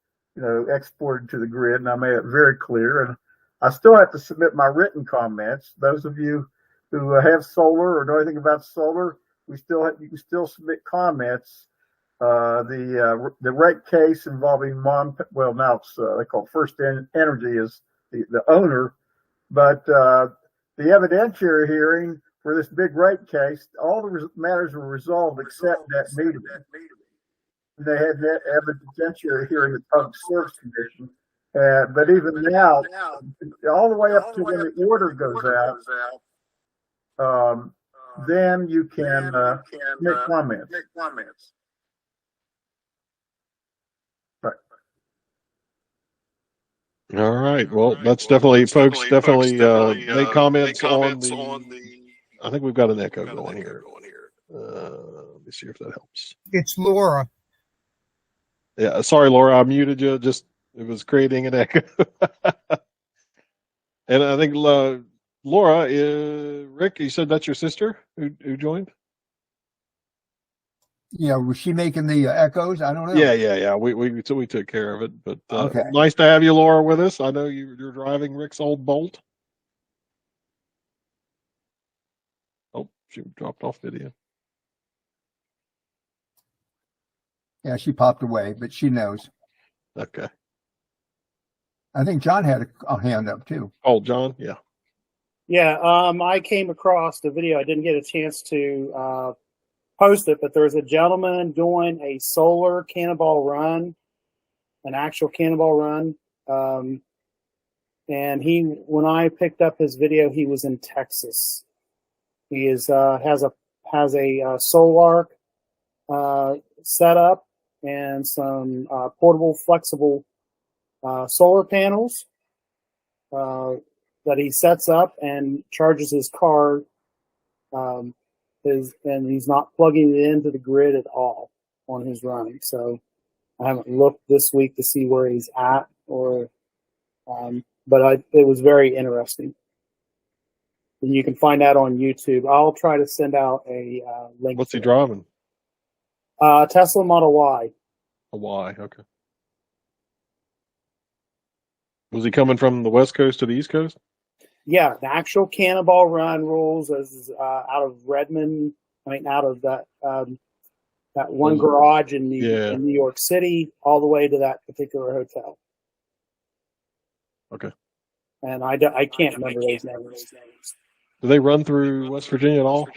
exported to the grid. And I made it very clear. And I still have to submit my written comments. Those of you who have solar or know anything about solar, you can still submit comments. The rate case involving now it's they call First Energy is the owner, but the evidentiary hearing for this big rate case, all the matters were resolved except that meeting. They had that evidentiary hearing at the Public Service Commission, but even now, all the way up to when the order goes out, then you can make comments. Right. All right. Well, that's definitely, folks. Definitely make comments on the. I think we've got an echo going here. Let me see if that helps. It's Laura. Yeah, sorry, Laura, I muted you. Just it was creating an echo. And I think Laura, Rick, you said that's your sister who joined? Yeah, was she making the echoes? I don't know. Yeah. We took care of it, but Okay. Nice to have you, Laura, with us. I know you're driving Rick's old Bolt. Oh, she dropped off video. Yeah, she popped away, but she knows. Okay. I think John had a hand up too. Oh, John, yeah. Yeah, I came across the video. I didn't get a chance to post it, but there's a gentleman doing a solar cannonball run, an actual cannonball run. And when I picked up his video, he was in Texas. He has a solar setup and some portable, flexible solar panels that he sets up and charges his car. And he's not plugging it into the grid at all on his run. So I haven't looked this week to see where he's at, but it was very interesting. And you can find that on YouTube. I'll try to send out a link. What's he driving? Tesla Model Y. A Y, okay. Was he coming from the West Coast to the East Coast? Yeah, the actual cannonball run rules is out of Redmond. Out of that one garage in New York City, all the way to that particular hotel. Okay. And I can't remember those names. Do they run through West Virginia at all?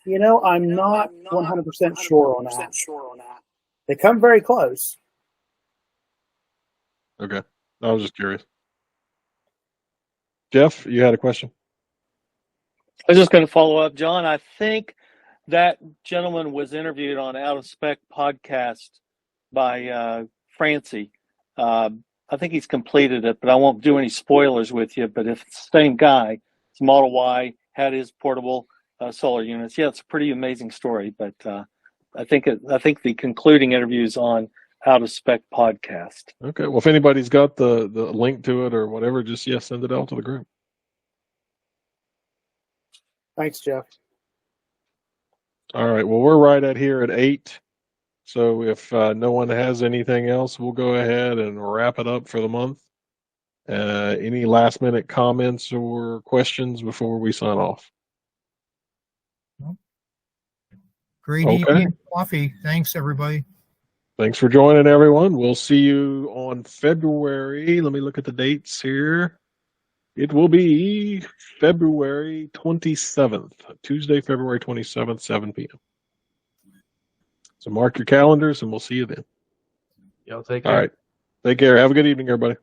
I'm not 100% sure on that. They come very close. Okay. I was just curious. Jeff, you had a question? I was just going to follow up, John. I think that gentleman was interviewed on Out of Spec podcast by Francie. I think he's completed it, but I won't do any spoilers with you. But if it's the same guy, it's Model Y, had his portable solar units. Yeah, it's a pretty amazing story. But I think the concluding interview is on Out of Spec podcast. Okay. Well, if anybody's got the link to it or whatever, just send it out to the group. Thanks, Jeff. All right. Well, we're right at here at 8. So if no one has anything else, we'll go ahead and wrap it up for the month. Any last minute comments or questions before we sign off? Great Okay. evening coffee. Thanks, everybody. Thanks for joining, everyone. We'll see you on February. Let me look at the dates here. It will be February 27th, Tuesday, February 27th, 7 p.m. So mark your calendars and we'll see you then. Y'all take All care. right. Take care. Have a good evening, everybody.